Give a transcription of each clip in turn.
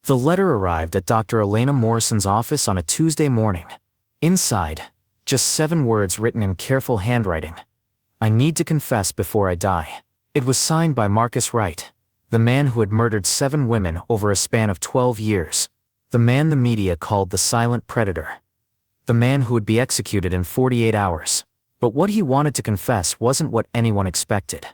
The letter arrived at Dr. Elena Morrison's office on a Tuesday morning. Inside, just 7 words written in careful handwriting. I need to confess before I die. It was signed by Marcus Wright, the man who had murdered 7 women over a span of 12 years. The man the media called the silent predator. The man who would be executed in 48 hours. But what he wanted to confess wasn't what anyone expected.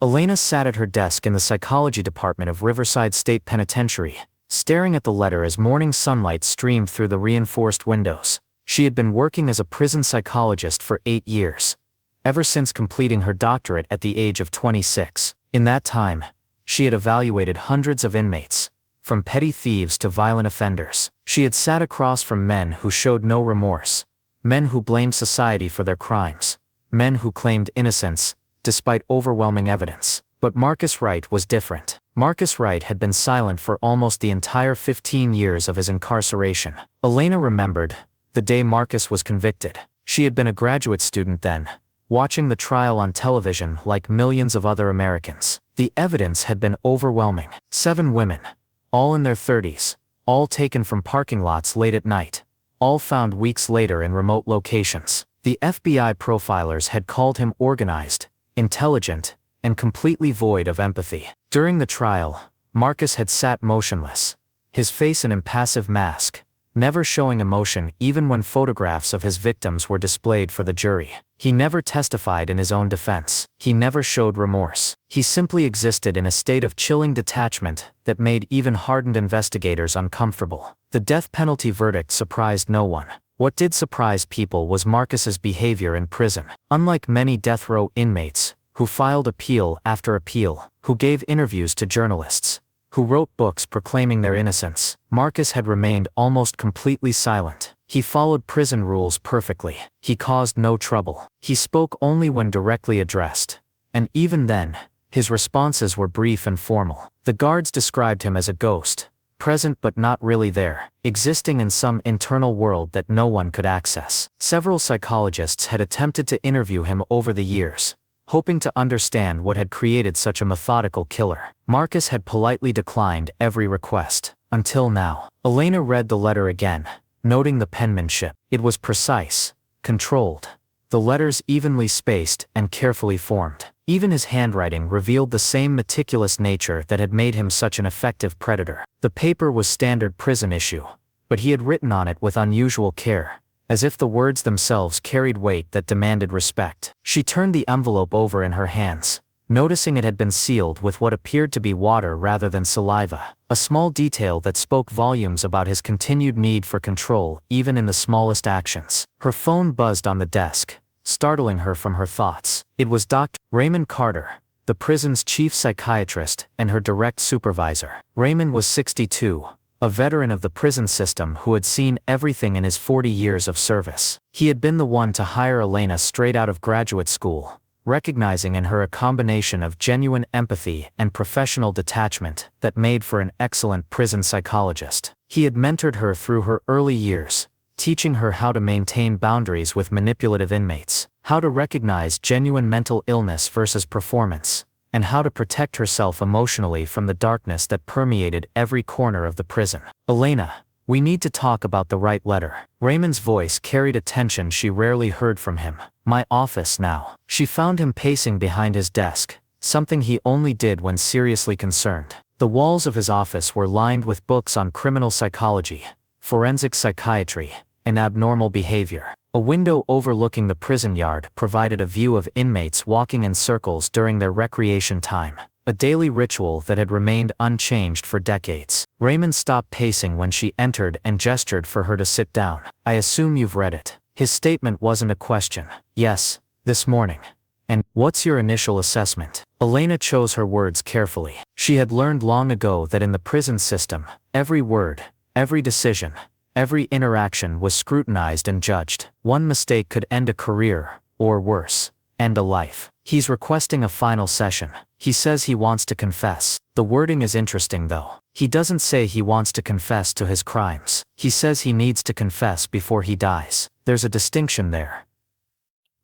Elena sat at her desk in the psychology department of Riverside State Penitentiary, staring at the letter as morning sunlight streamed through the reinforced windows. She had been working as a prison psychologist for 8 years, ever since completing her doctorate at the age of 26. In that time, she had evaluated hundreds of inmates, from petty thieves to violent offenders. She had sat across from men who showed no remorse, men who blamed society for their crimes, men who claimed innocence, despite overwhelming evidence. But Marcus Wright was different. Marcus Wright had been silent for almost the entire 15 years of his incarceration. Elena remembered the day Marcus was convicted. She had been a graduate student then, watching the trial on television like millions of other Americans. The evidence had been overwhelming. 7 women, all in their 30s, all taken from parking lots late at night, all found weeks later in remote locations. The FBI profilers had called him organized, intelligent, and completely void of empathy. During the trial, Marcus had sat motionless, his face an impassive mask, never showing emotion even when photographs of his victims were displayed for the jury. He never testified in his own defense. He never showed remorse. He simply existed in a state of chilling detachment that made even hardened investigators uncomfortable. The death penalty verdict surprised no one. What did surprise people was Marcus's behavior in prison. Unlike many death row inmates, who filed appeal after appeal, who gave interviews to journalists, who wrote books proclaiming their innocence, Marcus had remained almost completely silent. He followed prison rules perfectly. He caused no trouble. He spoke only when directly addressed. And even then, his responses were brief and formal. The guards described him as a ghost, present but not really there, existing in some internal world that no one could access. Several psychologists had attempted to interview him over the years, hoping to understand what had created such a methodical killer. Marcus had politely declined every request, until now. Elena read the letter again, noting the penmanship. It was precise, controlled, the letters evenly spaced and carefully formed. Even his handwriting revealed the same meticulous nature that had made him such an effective predator. The paper was standard prison issue, but he had written on it with unusual care, as if the words themselves carried weight that demanded respect. She turned the envelope over in her hands, noticing it had been sealed with what appeared to be water rather than saliva, a small detail that spoke volumes about his continued need for control even in the smallest actions. Her phone buzzed on the desk, startling her from her thoughts. It was Dr. Raymond Carter, the prison's chief psychiatrist and her direct supervisor. Raymond was 62, a veteran of the prison system who had seen everything in his 40 years of service. He had been the one to hire Elena straight out of graduate school, recognizing in her a combination of genuine empathy and professional detachment that made for an excellent prison psychologist. He had mentored her through her early years, teaching her how to maintain boundaries with manipulative inmates, how to recognize genuine mental illness versus performance, and how to protect herself emotionally from the darkness that permeated every corner of the prison. Elena, we need to talk about the right letter. Raymond's voice carried a tension she rarely heard from him. My office now. She found him pacing behind his desk, something he only did when seriously concerned. The walls of his office were lined with books on criminal psychology, forensic psychiatry, and abnormal behavior. A window overlooking the prison yard provided a view of inmates walking in circles during their recreation time, a daily ritual that had remained unchanged for decades. Raymond stopped pacing when she entered and gestured for her to sit down. I assume you've read it. His statement wasn't a question. Yes, this morning. And what's your initial assessment? Elena chose her words carefully. She had learned long ago that in the prison system, every word, every decision, every interaction was scrutinized and judged. One mistake could end a career, or worse, end a life. He's requesting a final session. He says he wants to confess. The wording is interesting though. He doesn't say he wants to confess to his crimes. He says he needs to confess before he dies. There's a distinction there.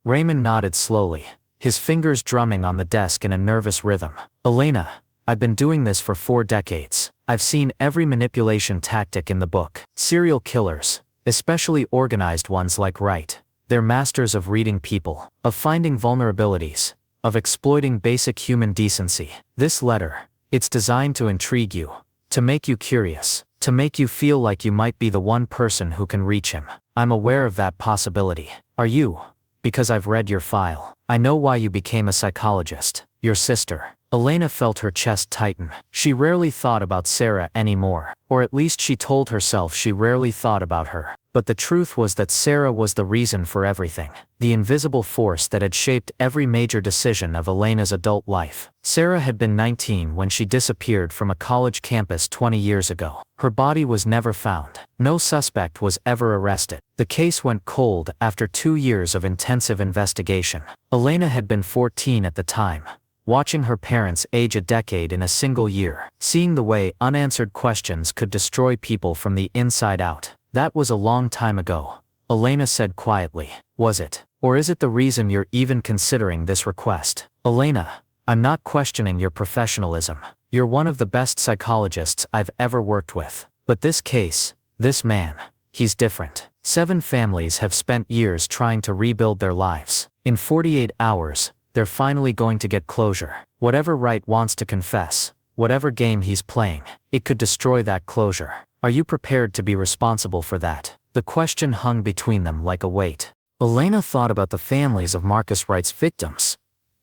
Raymond nodded slowly, his fingers drumming on the desk in a nervous rhythm. Elena, I've been doing this for 4 decades. I've seen every manipulation tactic in the book. Serial killers, especially organized ones like Wright, they're masters of reading people, of finding vulnerabilities, of exploiting basic human decency. This letter, it's designed to intrigue you, to make you curious, to make you feel like you might be the one person who can reach him. I'm aware of that possibility. Are you? Because I've read your file. I know why you became a psychologist. Your sister. Elena felt her chest tighten. She rarely thought about Sarah anymore, or at least she told herself she rarely thought about her. But the truth was that Sarah was the reason for everything, the invisible force that had shaped every major decision of Elena's adult life. Sarah had been 19 when she disappeared from a college campus 20 years ago. Her body was never found. No suspect was ever arrested. The case went cold after 2 years of intensive investigation. Elena had been 14 at the time, watching her parents age a decade in a single year, seeing the way unanswered questions could destroy people from the inside out. That was a long time ago, Elena said quietly. Was it? Or is it the reason you're even considering this request? Elena, I'm not questioning your professionalism. You're one of the best psychologists I've ever worked with. But this case, this man, he's different. 7 families have spent years trying to rebuild their lives. In 48 hours, they're finally going to get closure. Whatever Wright wants to confess, whatever game he's playing, it could destroy that closure. Are you prepared to be responsible for that? The question hung between them like a weight. Elena thought about the families of Marcus Wright's victims.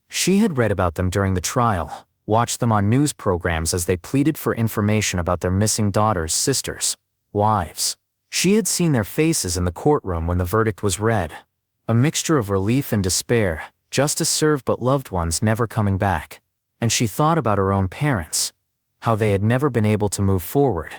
She had read about them during the trial, watched them on news programs as they pleaded for information about their missing daughters, sisters, wives. She had seen their faces in the courtroom when the verdict was read. A mixture of relief and despair, justice served but loved ones never coming back. And she thought about her own parents, how they had never been able to move forward,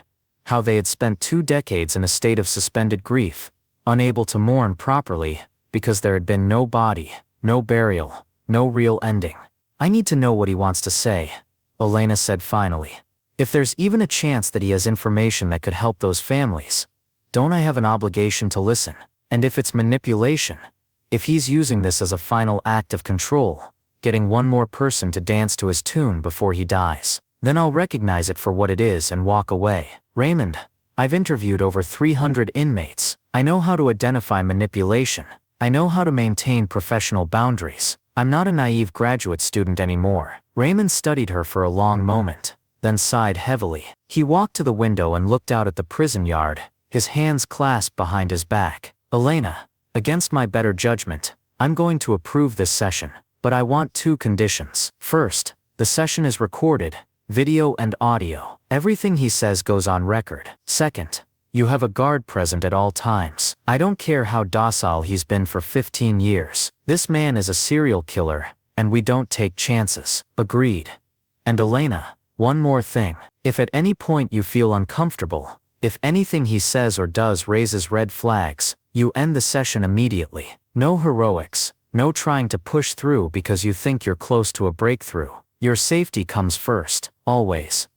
how they had spent 2 decades in a state of suspended grief, unable to mourn properly, because there had been no body, no burial, no real ending. I need to know what he wants to say, Elena said finally. If there's even a chance that he has information that could help those families, don't I have an obligation to listen? And if it's manipulation, if he's using this as a final act of control, getting one more person to dance to his tune before he dies, then I'll recognize it for what it is and walk away. Raymond, I've interviewed over 300 inmates. I know how to identify manipulation. I know how to maintain professional boundaries. I'm not a naive graduate student anymore. Raymond studied her for a long moment, then sighed heavily. He walked to the window and looked out at the prison yard, his hands clasped behind his back. Elena, against my better judgment, I'm going to approve this session, but I want 2 conditions. First, the session is recorded, video and audio. Everything he says goes on record. Second, you have a guard present at all times. I don't care how docile he's been for 15 years. This man is a serial killer, and we don't take chances. Agreed. And Elena, one more thing. If at any point you feel uncomfortable, if anything he says or does raises red flags, you end the session immediately. No heroics, no trying to push through because you think you're close to a breakthrough. Your safety comes first, always.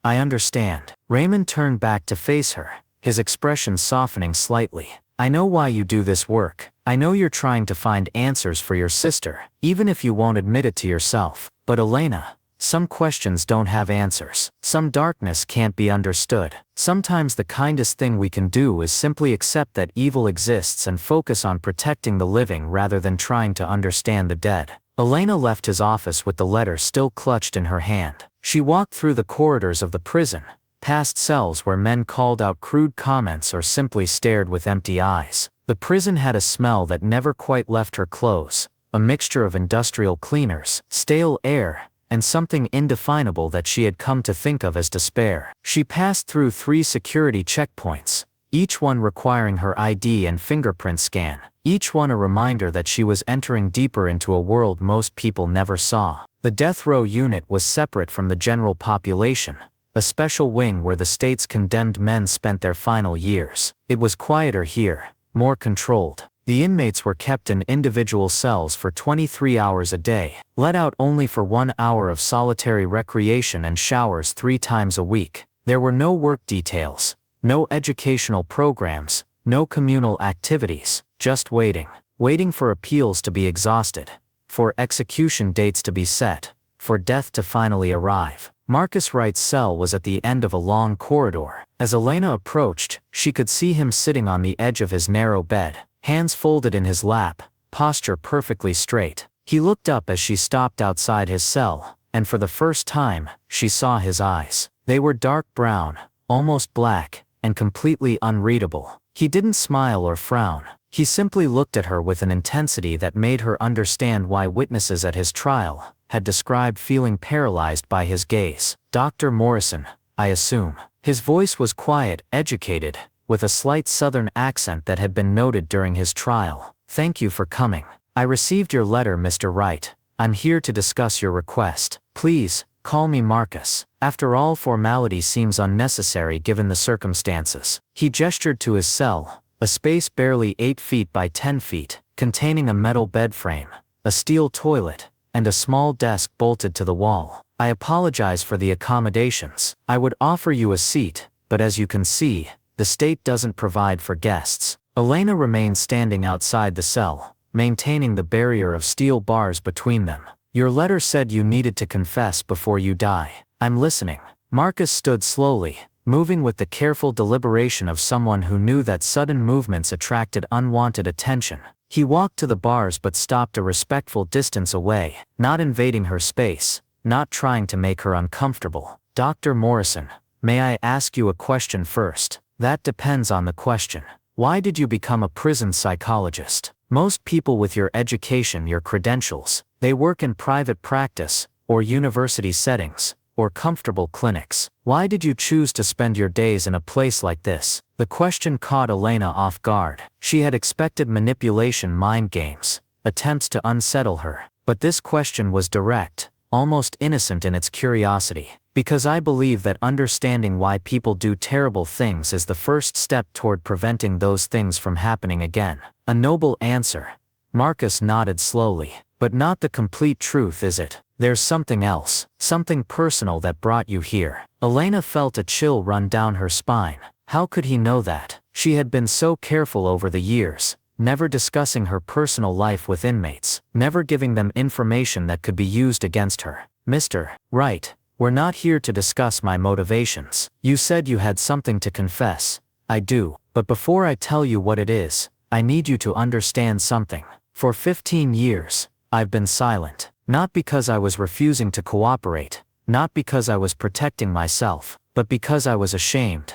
I understand. Raymond turned back to face her, his expression softening slightly. I know why you do this work. I know you're trying to find answers for your sister, even if you won't admit it to yourself. But Elena, some questions don't have answers. Some darkness can't be understood. Sometimes the kindest thing we can do is simply accept that evil exists and focus on protecting the living rather than trying to understand the dead. Elena left his office with the letter still clutched in her hand. She walked through the corridors of the prison, past cells where men called out crude comments or simply stared with empty eyes. The prison had a smell that never quite left her clothes, a mixture of industrial cleaners, stale air, and something indefinable that she had come to think of as despair. She passed through 3 security checkpoints, each one requiring her ID and fingerprint scan, each one a reminder that she was entering deeper into a world most people never saw. The death row unit was separate from the general population, a special wing where the state's condemned men spent their final years. It was quieter here, more controlled. The inmates were kept in individual cells for 23 hours a day, let out only for 1 hour of solitary recreation and showers 3 times a week. There were no work details, no educational programs, no communal activities, just waiting. Waiting for appeals to be exhausted, for execution dates to be set, for death to finally arrive. Marcus Wright's cell was at the end of a long corridor. As Elena approached, she could see him sitting on the edge of his narrow bed, hands folded in his lap, posture perfectly straight. He looked up as she stopped outside his cell, and for the first time, she saw his eyes. They were dark brown, almost black, and completely unreadable. He didn't smile or frown. He simply looked at her with an intensity that made her understand why witnesses at his trial had described feeling paralyzed by his gaze. "Dr. Morrison, I assume." His voice was quiet, educated, with a slight southern accent that had been noted during his trial. "Thank you for coming. I received your letter, Mr. Wright. I'm here to discuss your request. Please, call me Marcus. After all, formality seems unnecessary given the circumstances." He gestured to his cell, a space barely 8 feet by 10 feet, containing a metal bed frame, a steel toilet, and a small desk bolted to the wall. "I apologize for the accommodations. I would offer you a seat, but as you can see, the state doesn't provide for guests." Elena remained standing outside the cell, maintaining the barrier of steel bars between them. "Your letter said you needed to confess before you die. I'm listening." Marcus stood slowly, moving with the careful deliberation of someone who knew that sudden movements attracted unwanted attention. He walked to the bars but stopped a respectful distance away, not invading her space, not trying to make her uncomfortable. "Dr. Morrison, may I ask you a question first?" "That depends on the question. Why did you become a prison psychologist? Most people with your education, your credentials, they work in private practice, or university settings, or comfortable clinics. Why did you choose to spend your days in a place like this?" The question caught Elena off guard. She had expected manipulation, mind games, attempts to unsettle her. But this question was direct, almost innocent in its curiosity. "Because I believe that understanding why people do terrible things is the first step toward preventing those things from happening again." A noble answer. Marcus nodded slowly. "But not the complete truth, is it? There's something else, something personal that brought you here." Elena felt a chill run down her spine. How could he know that? She had been so careful over the years, never discussing her personal life with inmates, never giving them information that could be used against her. "Mr. Wright, we're not here to discuss my motivations. You said you had something to confess." "I do, but before I tell you what it is, I need you to understand something. For 15 years, I've been silent. Not because I was refusing to cooperate, not because I was protecting myself, but because I was ashamed."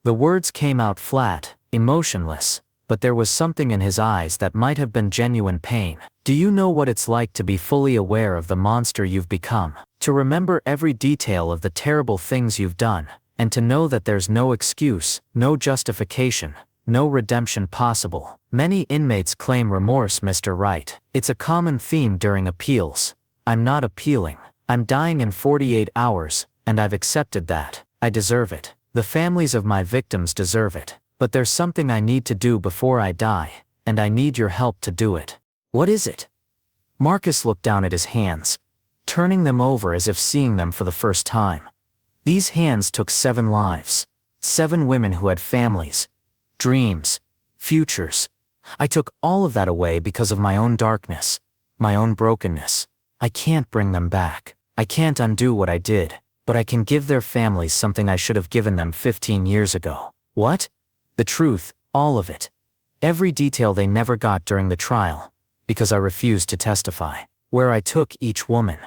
The words came out flat, emotionless, but there was something in his eyes that might have been genuine pain. "Do you know what it's like to be fully aware of the monster you've become? To remember every detail of the terrible things you've done, and to know that there's no excuse, no justification, no redemption possible." Many inmates claim remorse, Mr. Wright. It's a common theme during appeals. I'm not appealing. I'm dying in 48 hours, and I've accepted that. I deserve it. The families of my victims deserve it. But there's something I need to do before I die, and I need your help to do it. "What is it?" Marcus looked down at his hands, turning them over as if seeing them for the first time. These hands took 7 lives. 7 women who had families, dreams, futures. I took all of that away because of my own darkness, my own brokenness. I can't bring them back. I can't undo what I did, but I can give their families something I should have given them 15 years ago. "What?" "The truth, all of it. Every detail they never got during the trial, because I refused to testify. Where I took each woman,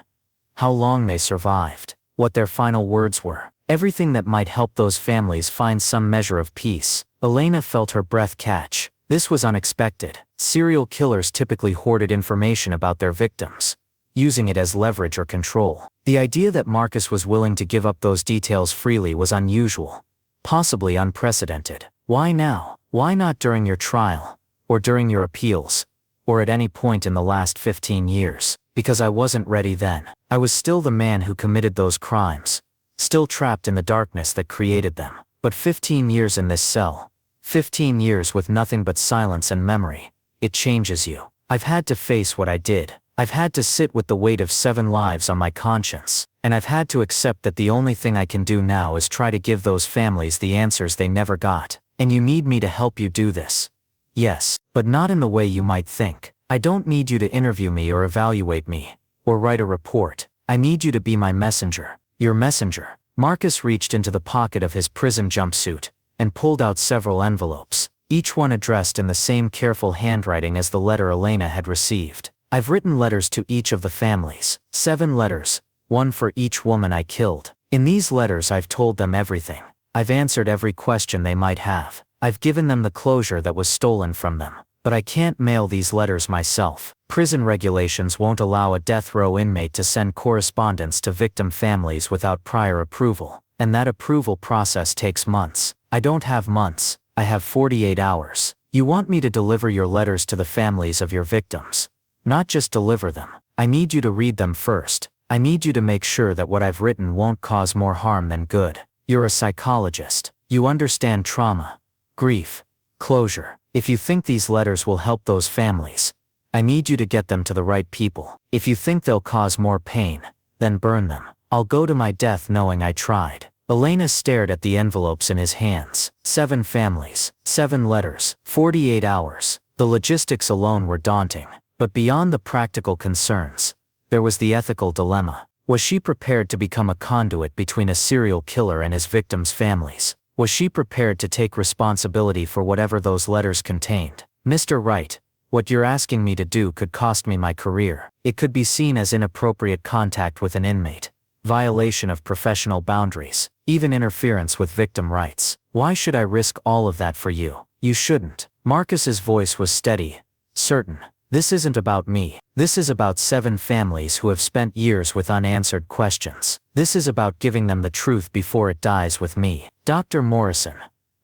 how long they survived, what their final words were. Everything that might help those families find some measure of peace." Elena felt her breath catch. This was unexpected. Serial killers typically hoarded information about their victims, using it as leverage or control. The idea that Marcus was willing to give up those details freely was unusual, possibly unprecedented. "Why now? Why not during your trial, or during your appeals, or at any point in the last 15 years? "Because I wasn't ready then. I was still the man who committed those crimes, still trapped in the darkness that created them. But 15 years in this cell, 15 years with nothing but silence and memory, it changes you. I've had to face what I did. I've had to sit with the weight of 7 lives on my conscience, and I've had to accept that the only thing I can do now is try to give those families the answers they never got. And you need me to help you do this. Yes, but not in the way you might think. I don't need you to interview me or evaluate me, or write a report. I need you to be my messenger. Your messenger. Marcus reached into the pocket of his prison jumpsuit and pulled out several envelopes, each one addressed in the same careful handwriting as the letter Elena had received. I've written letters to each of the families. 7 letters, one for each woman I killed. In these letters I've told them everything. I've answered every question they might have. I've given them the closure that was stolen from them. But I can't mail these letters myself. Prison regulations won't allow a death row inmate to send correspondence to victim families without prior approval, and that approval process takes months. I don't have months, I have 48 hours. You want me to deliver your letters to the families of your victims. Not just deliver them. I need you to read them first. I need you to make sure that what I've written won't cause more harm than good. You're a psychologist. You understand trauma, grief, closure. If you think these letters will help those families, I need you to get them to the right people. If you think they'll cause more pain, then burn them. I'll go to my death knowing I tried. Elena stared at the envelopes in his hands. 7 families, 7 letters, 48 hours. The logistics alone were daunting. But beyond the practical concerns, there was the ethical dilemma. Was she prepared to become a conduit between a serial killer and his victims' families? Was she prepared to take responsibility for whatever those letters contained? Mr. Wright, what you're asking me to do could cost me my career. It could be seen as inappropriate contact with an inmate, violation of professional boundaries, even interference with victim rights. Why should I risk all of that for you? You shouldn't. Marcus's voice was steady, certain. This isn't about me. This is about 7 families who have spent years with unanswered questions. This is about giving them the truth before it dies with me. Dr. Morrison,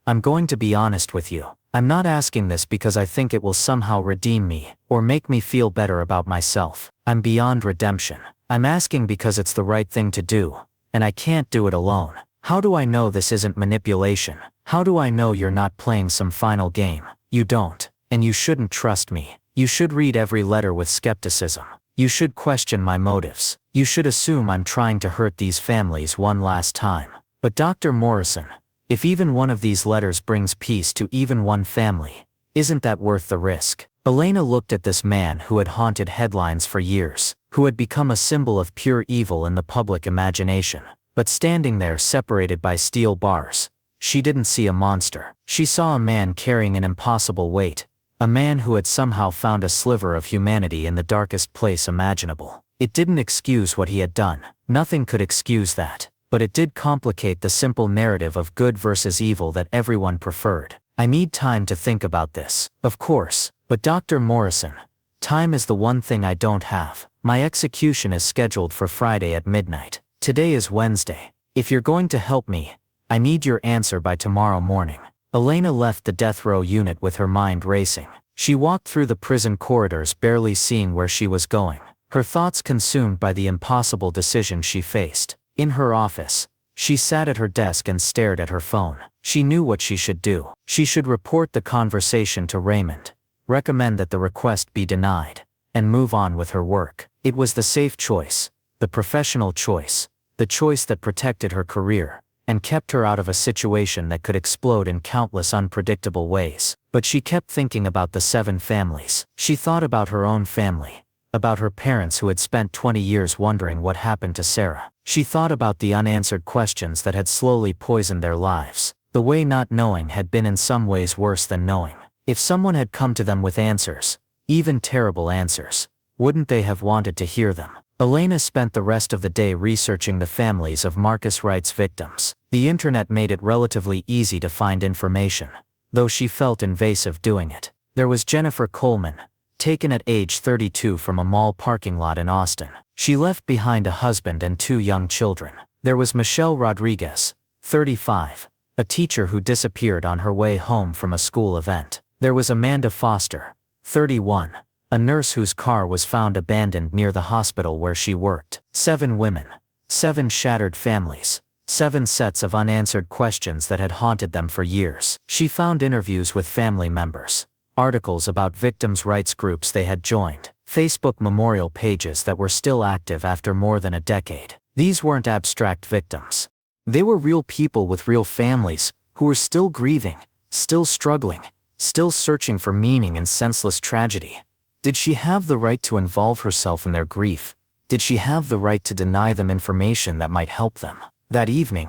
I'm going to be honest with you. I'm not asking this because I think it will somehow redeem me or make me feel better about myself. I'm beyond redemption. I'm asking because it's the right thing to do, and I can't do it alone. How do I know this isn't manipulation? How do I know you're not playing some final game? You don't, and you shouldn't trust me. You should read every letter with skepticism. You should question my motives. You should assume I'm trying to hurt these families one last time. But Dr. Morrison, if even one of these letters brings peace to even one family, isn't that worth the risk? Elena looked at this man who had haunted headlines for years, who had become a symbol of pure evil in the public imagination. But standing there separated by steel bars, she didn't see a monster. She saw a man carrying an impossible weight. A man who had somehow found a sliver of humanity in the darkest place imaginable. It didn't excuse what he had done. Nothing could excuse that. But it did complicate the simple narrative of good versus evil that everyone preferred. I need time to think about this, of course. But Dr. Morrison, time is the one thing I don't have. My execution is scheduled for Friday at midnight. Today is Wednesday. If you're going to help me, I need your answer by tomorrow morning. Elena left the death row unit with her mind racing. She walked through the prison corridors barely seeing where she was going, her thoughts consumed by the impossible decision she faced. In her office, she sat at her desk and stared at her phone. She knew what she should do. She should report the conversation to Raymond, recommend that the request be denied, and move on with her work. It was the safe choice, the professional choice, the choice that protected her career and kept her out of a situation that could explode in countless unpredictable ways. But she kept thinking about the 7 families. She thought about her own family, about her parents who had spent 20 years wondering what happened to Sarah. She thought about the unanswered questions that had slowly poisoned their lives. The way not knowing had been in some ways worse than knowing. If someone had come to them with answers, even terrible answers, wouldn't they have wanted to hear them? Elena spent the rest of the day researching the families of Marcus Wright's victims. The internet made it relatively easy to find information, though she felt invasive doing it. There was Jennifer Coleman, taken at age 32 from a mall parking lot in Austin. She left behind a husband and 2 young children. There was Michelle Rodriguez, 35, a teacher who disappeared on her way home from a school event. There was Amanda Foster, 31, a nurse whose car was found abandoned near the hospital where she worked. 7 women, 7 shattered families, 7 sets of unanswered questions that had haunted them for years. She found interviews with family members, articles about victims' rights groups they had joined, Facebook memorial pages that were still active after more than a decade. These weren't abstract victims. They were real people with real families who were still grieving, still struggling, still searching for meaning in senseless tragedy. Did she have the right to involve herself in their grief? Did she have the right to deny them information that might help them? That evening,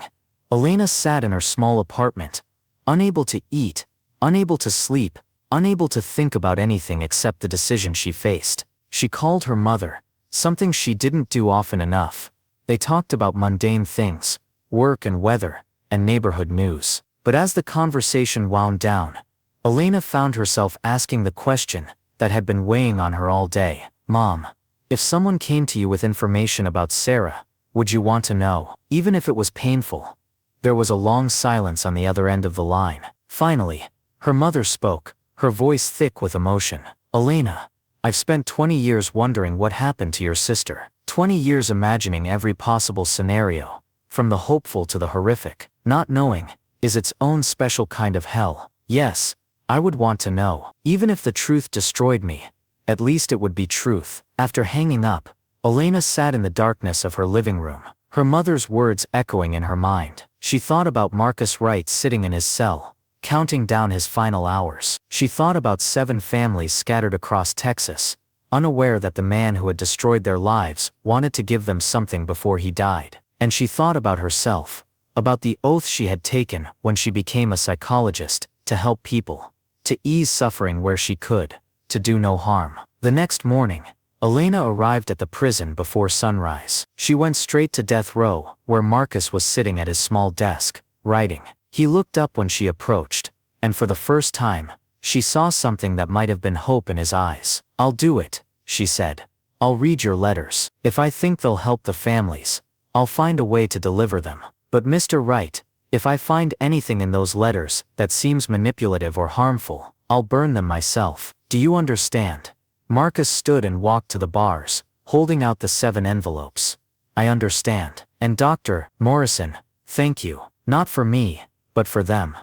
Elena sat in her small apartment, unable to eat, unable to sleep, unable to think about anything except the decision she faced. She called her mother, something she didn't do often enough. They talked about mundane things, work and weather, and neighborhood news. But as the conversation wound down, Elena found herself asking the question that had been weighing on her all day. Mom, if someone came to you with information about Sarah, would you want to know, even if it was painful? There was a long silence on the other end of the line. Finally, her mother spoke, her voice thick with emotion. Elena, I've spent 20 years wondering what happened to your sister. 20 years imagining every possible scenario, from the hopeful to the horrific. Not knowing is its own special kind of hell. Yes, I would want to know. Even if the truth destroyed me, at least it would be truth. After hanging up, Elena sat in the darkness of her living room, her mother's words echoing in her mind. She thought about Marcus Wright sitting in his cell, counting down his final hours. She thought about 7 families scattered across Texas, unaware that the man who had destroyed their lives wanted to give them something before he died. And she thought about herself, about the oath she had taken when she became a psychologist, to help people, to ease suffering where she could, to do no harm. The next morning, Elena arrived at the prison before sunrise. She went straight to death row, where Marcus was sitting at his small desk, writing. He looked up when she approached, and for the first time, she saw something that might have been hope in his eyes. I'll do it, she said. I'll read your letters. If I think they'll help the families, I'll find a way to deliver them. But Mr. Wright, if I find anything in those letters that seems manipulative or harmful, I'll burn them myself. Do you understand? Marcus stood and walked to the bars, holding out the 7 envelopes. I understand. And Dr. Morrison, thank you. Not for me, but for them.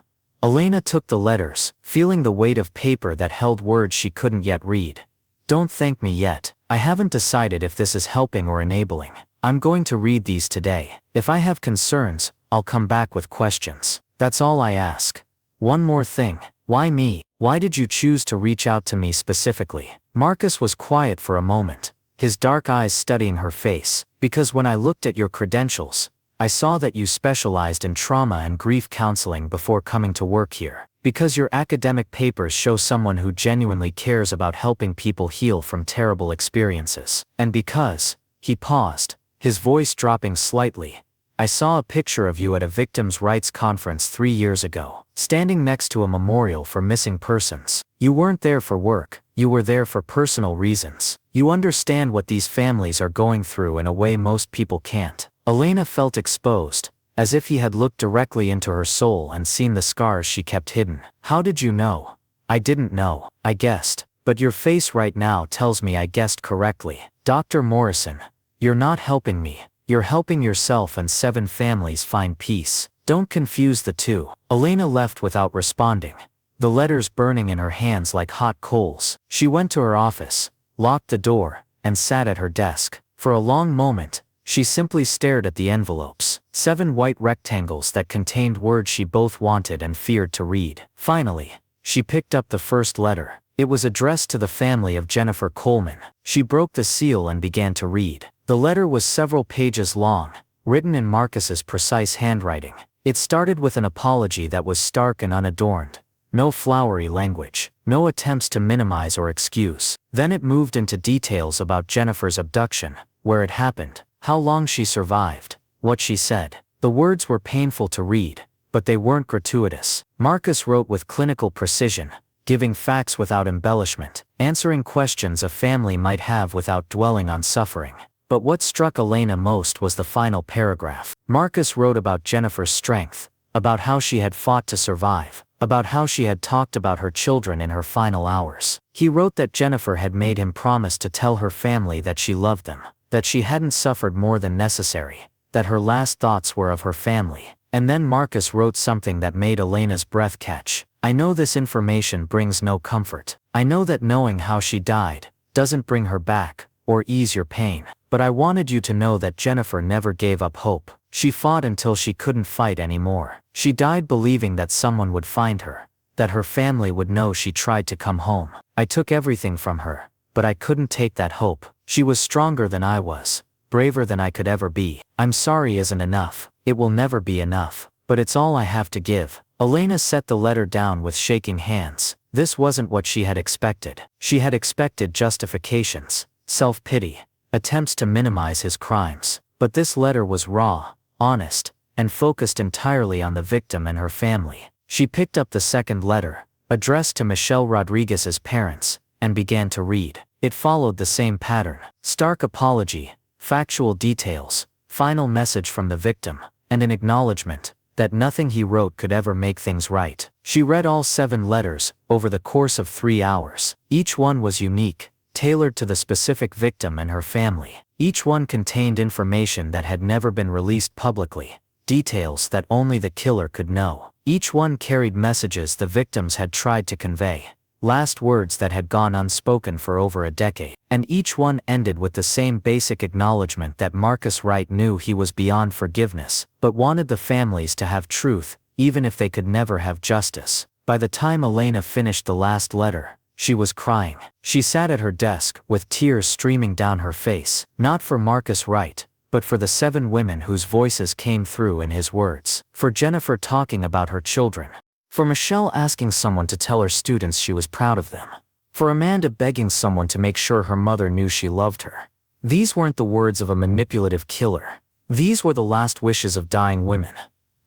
Elena took the letters, feeling the weight of paper that held words she couldn't yet read. Don't thank me yet. I haven't decided if this is helping or enabling. I'm going to read these today. If I have concerns, I'll come back with questions. That's all I ask. One more thing. Why me? Why did you choose to reach out to me specifically? Marcus was quiet for a moment, his dark eyes studying her face. Because when I looked at your credentials, I saw that you specialized in trauma and grief counseling before coming to work here. Because your academic papers show someone who genuinely cares about helping people heal from terrible experiences. And because, he paused, his voice dropping slightly, I saw a picture of you at a victims' rights conference 3 years ago, standing next to a memorial for missing persons. You weren't there for work, you were there for personal reasons. You understand what these families are going through in a way most people can't. Elena felt exposed, as if he had looked directly into her soul and seen the scars she kept hidden. How did you know? I didn't know. I guessed. But your face right now tells me I guessed correctly. Dr. Morrison, you're not helping me. You're helping yourself and 7 families find peace. Don't confuse the two. Elena left without responding, the letters burning in her hands like hot coals. She went to her office, locked the door, and sat at her desk. For a long moment, she simply stared at the envelopes, 7 white rectangles that contained words she both wanted and feared to read. Finally, she picked up the first letter. It was addressed to the family of Jennifer Coleman. She broke the seal and began to read. The letter was several pages long, written in Marcus's precise handwriting. It started with an apology that was stark and unadorned. No flowery language, no attempts to minimize or excuse. Then it moved into details about Jennifer's abduction, where it happened, how long she survived, what she said. The words were painful to read, but they weren't gratuitous. Marcus wrote with clinical precision, giving facts without embellishment, answering questions a family might have without dwelling on suffering. But what struck Elena most was the final paragraph. Marcus wrote about Jennifer's strength, about how she had fought to survive, about how she had talked about her children in her final hours. He wrote that Jennifer had made him promise to tell her family that she loved them, that she hadn't suffered more than necessary, that her last thoughts were of her family. And then Marcus wrote something that made Elena's breath catch. I know this information brings no comfort. I know that knowing how she died doesn't bring her back, or ease your pain. But I wanted you to know that Jennifer never gave up hope. She fought until she couldn't fight anymore. She died believing that someone would find her, that her family would know she tried to come home. I took everything from her, but I couldn't take that hope. She was stronger than I was, braver than I could ever be. I'm sorry isn't enough. It will never be enough. But it's all I have to give. Elena set the letter down with shaking hands. This wasn't what she had expected. She had expected justifications, self-pity, attempts to minimize his crimes. But this letter was raw, honest, and focused entirely on the victim and her family. She picked up the second letter, addressed to Michelle Rodriguez's parents, and began to read. It followed the same pattern. Stark apology, factual details, final message from the victim, and an acknowledgement that nothing he wrote could ever make things right. She read all 7 letters over the course of 3 hours. Each one was unique, tailored to the specific victim and her family. Each one contained information that had never been released publicly, details that only the killer could know. Each one carried messages the victims had tried to convey, last words that had gone unspoken for over a decade. And each one ended with the same basic acknowledgement that Marcus Wright knew he was beyond forgiveness, but wanted the families to have truth, even if they could never have justice. By the time Elena finished the last letter, she was crying. She sat at her desk, with tears streaming down her face, not for Marcus Wright, but for the 7 women whose voices came through in his words. For Jennifer talking about her children. For Michelle asking someone to tell her students she was proud of them. For Amanda begging someone to make sure her mother knew she loved her. These weren't the words of a manipulative killer. These were the last wishes of dying women,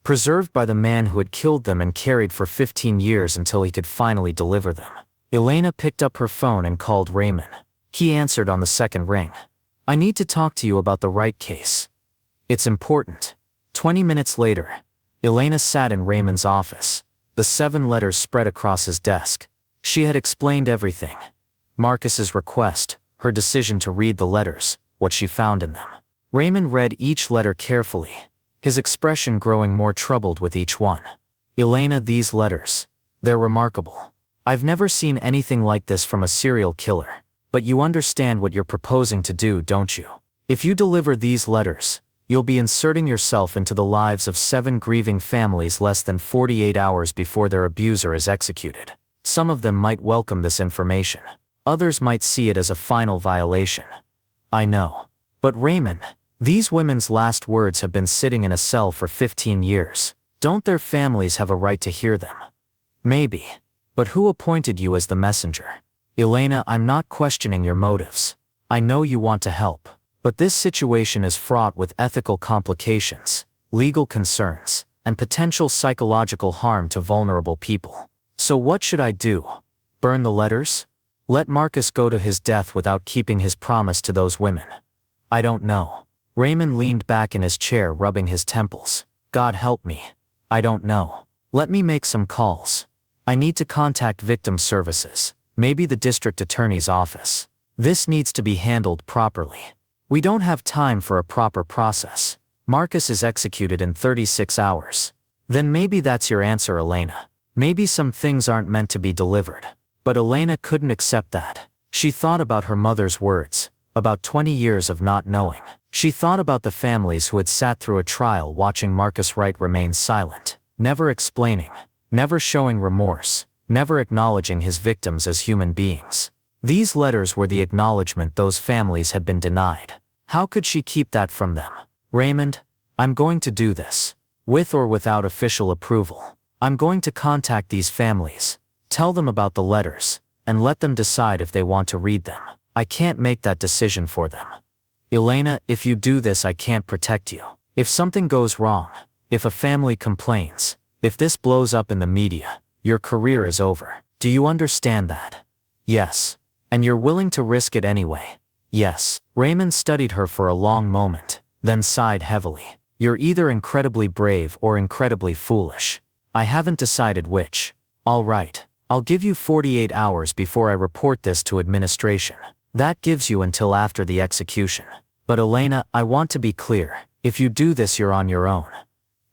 preserved by the man who had killed them and carried for 15 years until he could finally deliver them. Elena picked up her phone and called Raymond. He answered on the second ring. I need to talk to you about the Wright case. It's important. 20 minutes later, Elena sat in Raymond's office, the 7 letters spread across his desk. She had explained everything. Marcus's request, her decision to read the letters, what she found in them. Raymond read each letter carefully, his expression growing more troubled with each one. Elena, these letters, they're remarkable. I've never seen anything like this from a serial killer. But you understand what you're proposing to do, don't you? If you deliver these letters, you'll be inserting yourself into the lives of 7 grieving families less than 48 hours before their abuser is executed. Some of them might welcome this information. Others might see it as a final violation. I know. But Raymond, these women's last words have been sitting in a cell for 15 years. Don't their families have a right to hear them? Maybe. But who appointed you as the messenger? Elena, I'm not questioning your motives. I know you want to help. But this situation is fraught with ethical complications, legal concerns, and potential psychological harm to vulnerable people. So what should I do? Burn the letters? Let Marcus go to his death without keeping his promise to those women? I don't know. Raymond leaned back in his chair, rubbing his temples. God help me. I don't know. Let me make some calls. I need to contact victim services. Maybe the district attorney's office. This needs to be handled properly. We don't have time for a proper process. Marcus is executed in 36 hours. Then maybe that's your answer, Elena. Maybe some things aren't meant to be delivered. But Elena couldn't accept that. She thought about her mother's words, about 20 years of not knowing. She thought about the families who had sat through a trial watching Marcus Wright remain silent, never explaining, never showing remorse, never acknowledging his victims as human beings. These letters were the acknowledgement those families had been denied. How could she keep that from them? Raymond, I'm going to do this. With or without official approval. I'm going to contact these families, tell them about the letters, and let them decide if they want to read them. I can't make that decision for them. Elena, if you do this, I can't protect you. If something goes wrong, if a family complains, if this blows up in the media, your career is over. Do you understand that? Yes. And you're willing to risk it anyway? Yes. Raymond studied her for a long moment, then sighed heavily. You're either incredibly brave or incredibly foolish. I haven't decided which. All right. I'll give you 48 hours before I report this to administration. That gives you until after the execution. But Elena, I want to be clear. If you do this, you're on your own.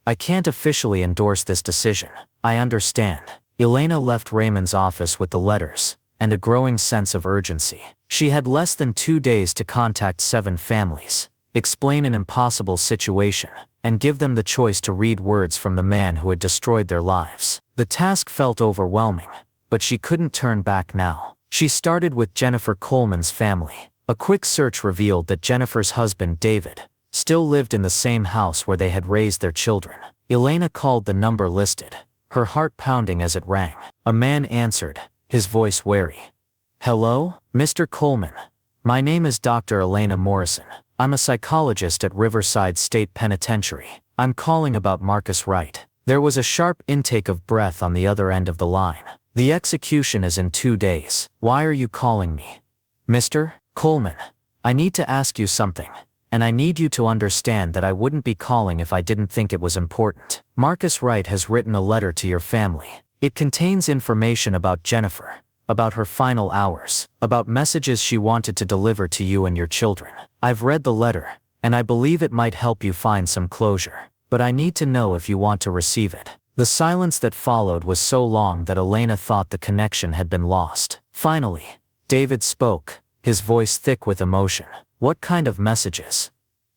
I can't officially endorse this decision. I understand. Elena left Raymond's office with the letters, and a growing sense of urgency. She had less than 2 days to contact 7 families, explain an impossible situation, and give them the choice to read words from the man who had destroyed their lives. The task felt overwhelming, but she couldn't turn back now. She started with Jennifer Coleman's family, A quick search revealed that Jennifer's husband, David, still lived in the same house where they had raised their children. Elena called the number listed, her heart pounding as it rang. A man answered, his voice wary. "Hello, Mr. Coleman. My name is Dr. Elena Morrison. I'm a psychologist at Riverside State Penitentiary. I'm calling about Marcus Wright." There was a sharp intake of breath on the other end of the line. "The execution is in 2 days. Why are you calling me?" "Mr. Coleman, I need to ask you something, and I need you to understand that I wouldn't be calling if I didn't think it was important. Marcus Wright has written a letter to your family. It contains information about Jennifer, about her final hours, about messages she wanted to deliver to you and your children. I've read the letter, and I believe it might help you find some closure, but I need to know if you want to receive it." The silence that followed was so long that Elena thought the connection had been lost. Finally, David spoke, his voice thick with emotion. "What kind of messages?"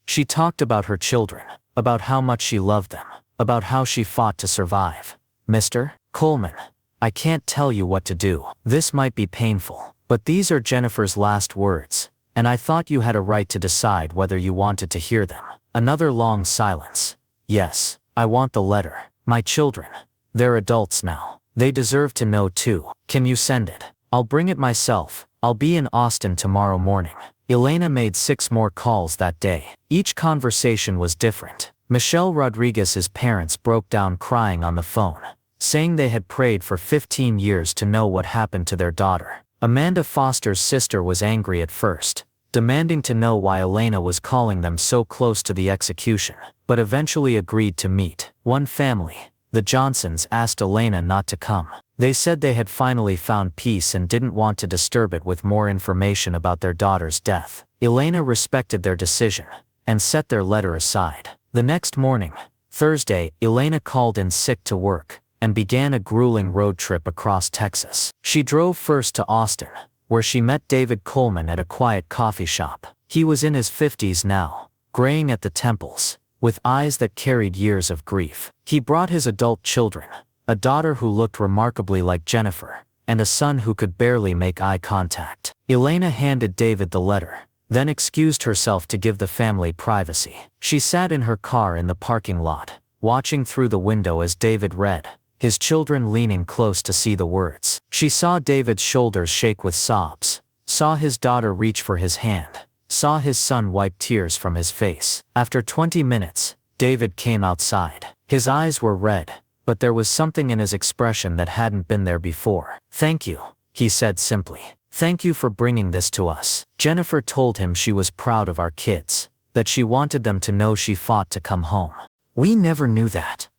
She talked about her children, about how much she loved them, about how she fought to survive. "Mr. Coleman, I can't tell you what to do. This might be painful, but these are Jennifer's last words, and I thought you had a right to decide whether you wanted to hear them." Another long silence. "Yes, I want the letter. My children. They're adults now. They deserve to know too. Can you send it? I'll bring it myself. I'll be in Austin tomorrow morning." Elena made 6 more calls that day. Each conversation was different. Michelle Rodriguez's parents broke down crying on the phone, saying they had prayed for 15 years to know what happened to their daughter. Amanda Foster's sister was angry at first, demanding to know why Elena was calling them so close to the execution, but eventually agreed to meet. One family, the Johnsons, asked Elena not to come. They said they had finally found peace and didn't want to disturb it with more information about their daughter's death. Elena respected their decision and set their letter aside. The next morning, Thursday, Elena called in sick to work and began a grueling road trip across Texas. She drove first to Austin, where she met David Coleman at a quiet coffee shop. He was in his 50s now, graying at the temples, with eyes that carried years of grief. He brought his adult children, a daughter who looked remarkably like Jennifer, and a son who could barely make eye contact. Elena handed David the letter, then excused herself to give the family privacy. She sat in her car in the parking lot, watching through the window as David read, his children leaning close to see the words. She saw David's shoulders shake with sobs, saw his daughter reach for his hand, saw his son wipe tears from his face. After 20 minutes, David came outside. His eyes were red, but there was something in his expression that hadn't been there before. "Thank you," he said simply. "Thank you for bringing this to us." Jennifer told him she was proud of our kids, that she wanted them to know she fought to come home. "We never knew that.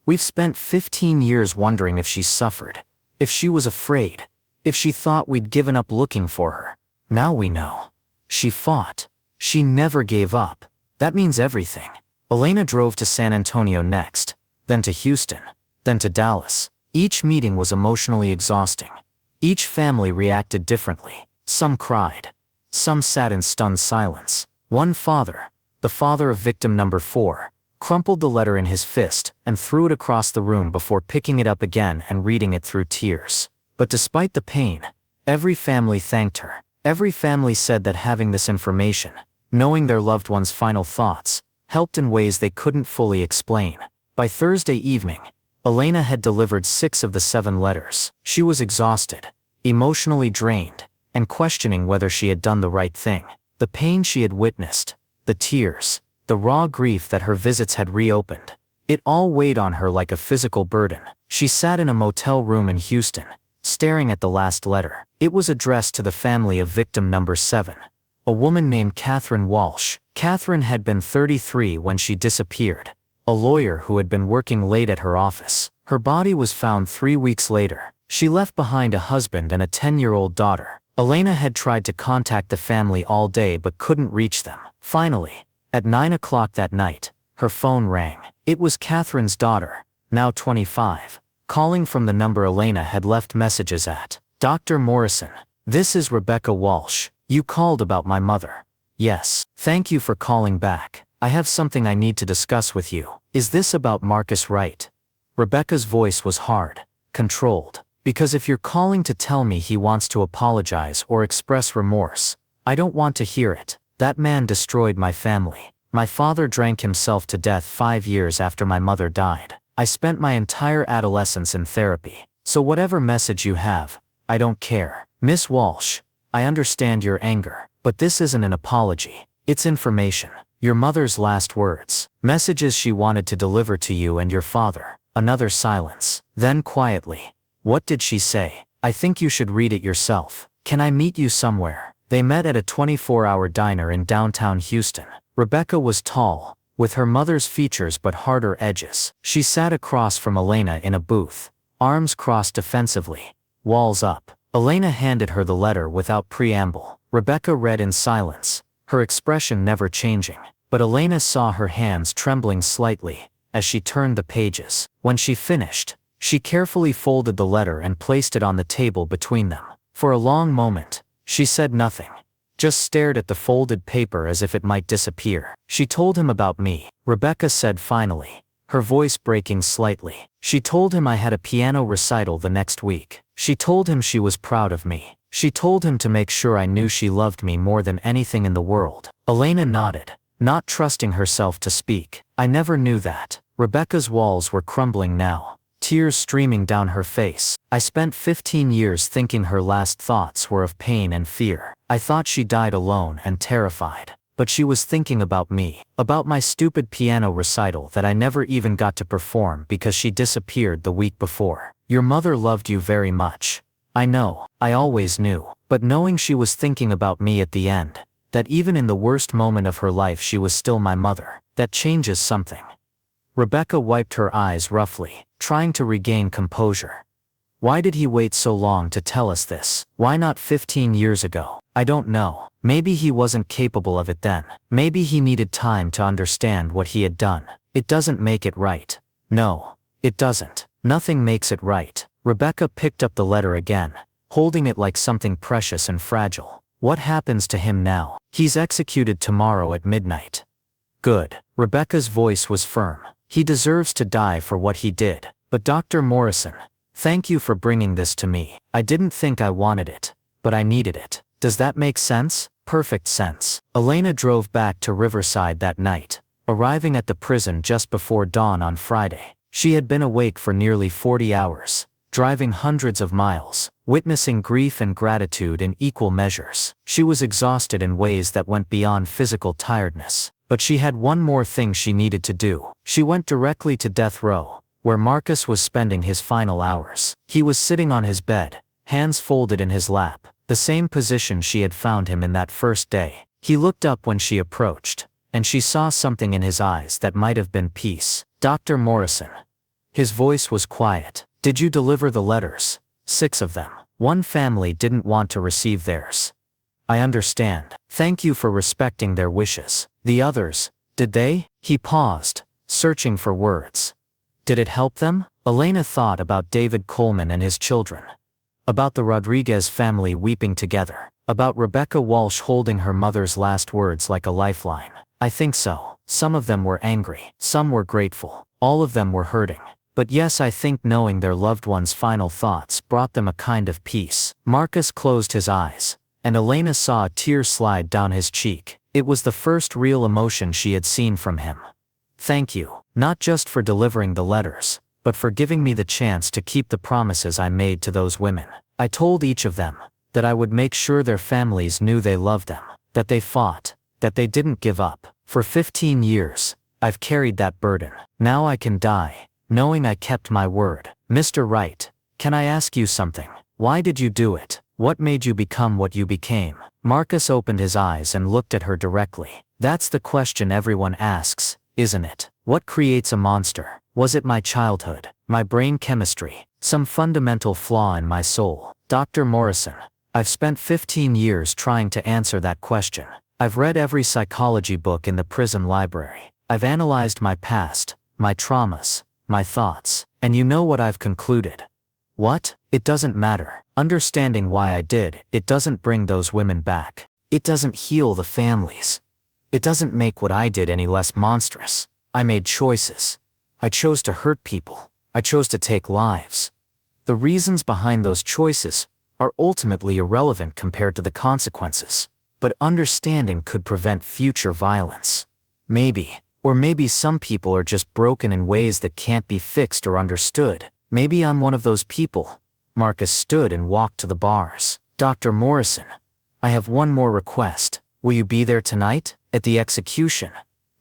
We've spent 15 years wondering if she suffered, if she was afraid, if she thought we'd given up looking for her. Now we know. She fought. She never gave up. That means everything." Elena drove to San Antonio next, then to Houston, then to Dallas. Each meeting was emotionally exhausting. Each family reacted differently. Some cried. Some sat in stunned silence. One father, the father of victim number 4, crumpled the letter in his fist and threw it across the room before picking it up again and reading it through tears. But despite the pain, every family thanked her. Every family said that having this information, knowing their loved one's final thoughts, helped in ways they couldn't fully explain. By Thursday evening, Elena had delivered 6 of the 7 letters. She was exhausted, emotionally drained, and questioning whether she had done the right thing. The pain she had witnessed, the tears, the raw grief that her visits had reopened, it all weighed on her like a physical burden. She sat in a motel room in Houston, staring at the last letter. It was addressed to the family of victim number 7, a woman named Catherine Walsh. Catherine had been 33 when she disappeared, a lawyer who had been working late at her office. Her body was found 3 weeks later. She left behind a husband and a 10-year-old daughter. Elena had tried to contact the family all day but couldn't reach them. Finally, at 9 o'clock that night, her phone rang. It was Catherine's daughter, now 25, calling from the number Elena had left messages at. "Dr. Morrison, this is Rebecca Walsh. You called about my mother." "Yes. Thank you for calling back. I have something I need to discuss with you." "Is this about Marcus Wright?" Rebecca's voice was hard, controlled. "Because if you're calling to tell me he wants to apologize or express remorse, I don't want to hear it. That man destroyed my family. My father drank himself to death 5 years after my mother died. I spent my entire adolescence in therapy. So whatever message you have, I don't care. Miss Walsh, I understand your anger, but this isn't an apology. It's information. Your mother's last words. Messages she wanted to deliver to you and your father. Another silence. Then quietly. What did she say? I think you should read it yourself. Can I meet you somewhere? They met at a 24-hour diner in downtown Houston. Rebecca was tall, with her mother's features but harder edges. She sat across from Elena in a booth, arms crossed defensively, walls up. Elena handed her the letter without preamble. Rebecca read in silence, her expression never changing. But Elena saw her hands trembling slightly as she turned the pages. When she finished, she carefully folded the letter and placed it on the table between them. For a long moment, she said nothing, just stared at the folded paper as if it might disappear. She told him about me, Rebecca said finally, her voice breaking slightly. She told him I had a piano recital the next week. She told him she was proud of me. She told him to make sure I knew she loved me more than anything in the world. Elena nodded, not trusting herself to speak. I never knew that. Rebecca's walls were crumbling now, tears streaming down her face. I spent 15 years thinking her last thoughts were of pain and fear. I thought she died alone and terrified. But she was thinking about me, about my stupid piano recital that I never even got to perform because she disappeared the week before. Your mother loved you very much. I know, I always knew. But knowing she was thinking about me at the end, that even in the worst moment of her life she was still my mother, that changes something. Rebecca wiped her eyes roughly, trying to regain composure. Why did he wait so long to tell us this? Why not 15 years ago? I don't know. Maybe he wasn't capable of it then. Maybe he needed time to understand what he had done. It doesn't make it right. No, it doesn't. Nothing makes it right. Rebecca picked up the letter again, holding it like something precious and fragile. What happens to him now? He's executed tomorrow at midnight. Good. Rebecca's voice was firm. He deserves to die for what he did. But Dr. Morrison, thank you for bringing this to me. I didn't think I wanted it, but I needed it. Does that make sense? Perfect sense. Elena drove back to Riverside that night, arriving at the prison just before dawn on Friday. She had been awake for nearly 40 hours, driving hundreds of miles, witnessing grief and gratitude in equal measures. She was exhausted in ways that went beyond physical tiredness. But she had one more thing she needed to do. She went directly to death row, where Marcus was spending his final hours. He was sitting on his bed, hands folded in his lap, the same position she had found him in that first day. He looked up when she approached, and she saw something in his eyes that might have been peace. Dr. Morrison. His voice was quiet. Did you deliver the letters? 6 of them. One family didn't want to receive theirs. I understand. Thank you for respecting their wishes. The others, did they? He paused, searching for words. Did it help them? Elena thought about David Coleman and his children. About the Rodriguez family weeping together. About Rebecca Walsh holding her mother's last words like a lifeline. I think so. Some of them were angry. Some were grateful. All of them were hurting. But yes, I think knowing their loved one's final thoughts brought them a kind of peace. Marcus closed his eyes, and Elena saw a tear slide down his cheek. It was the first real emotion she had seen from him. Thank you, not just for delivering the letters, but for giving me the chance to keep the promises I made to those women. I told each of them that I would make sure their families knew they loved them, that they fought, that they didn't give up. For 15 years, I've carried that burden. Now I can die, knowing I kept my word. Mr. Wright, can I ask you something? Why did you do it? What made you become what you became? Marcus opened his eyes and looked at her directly. That's the question everyone asks, isn't it? What creates a monster? Was it my childhood, my brain chemistry, some fundamental flaw in my soul? Dr. Morrison, I've spent 15 years trying to answer that question. I've read every psychology book in the prison library. I've analyzed my past, my traumas, my thoughts, and you know what I've concluded. What? It doesn't matter. Understanding why I did, it doesn't bring those women back. It doesn't heal the families. It doesn't make what I did any less monstrous. I made choices. I chose to hurt people. I chose to take lives. The reasons behind those choices are ultimately irrelevant compared to the consequences. but understanding could prevent future violence. Maybe. Or maybe some people are just broken in ways that can't be fixed or understood. Maybe I'm one of those people. Marcus stood and walked to the bars. Dr. Morrison, I have one more request. Will you be there tonight, at the execution?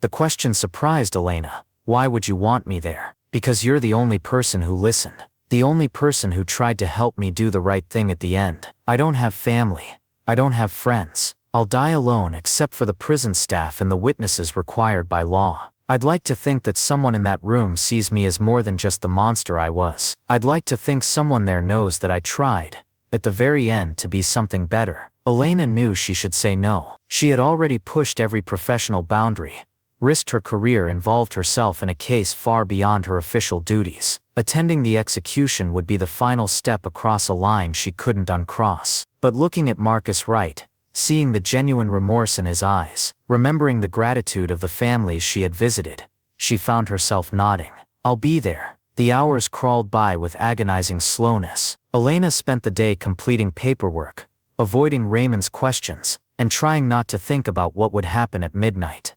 The question surprised Elena. Why would you want me there? Because you're the only person who listened. The only person who tried to help me do the right thing at the end. I don't have family. I don't have friends. I'll die alone except for the prison staff and the witnesses required by law. I'd like to think that someone in that room sees me as more than just the monster I was. I'd like to think someone there knows that I tried, at the very end, to be something better. Elena knew she should say no. She had already pushed every professional boundary, risked her career, involved herself in a case far beyond her official duties. Attending the execution would be the final step across a line she couldn't uncross. But looking at Marcus Wright, seeing the genuine remorse in his eyes, remembering the gratitude of the families she had visited, she found herself nodding. I'll be there. The hours crawled by with agonizing slowness. Elena spent the day completing paperwork, avoiding Raymond's questions, and trying not to think about what would happen at midnight.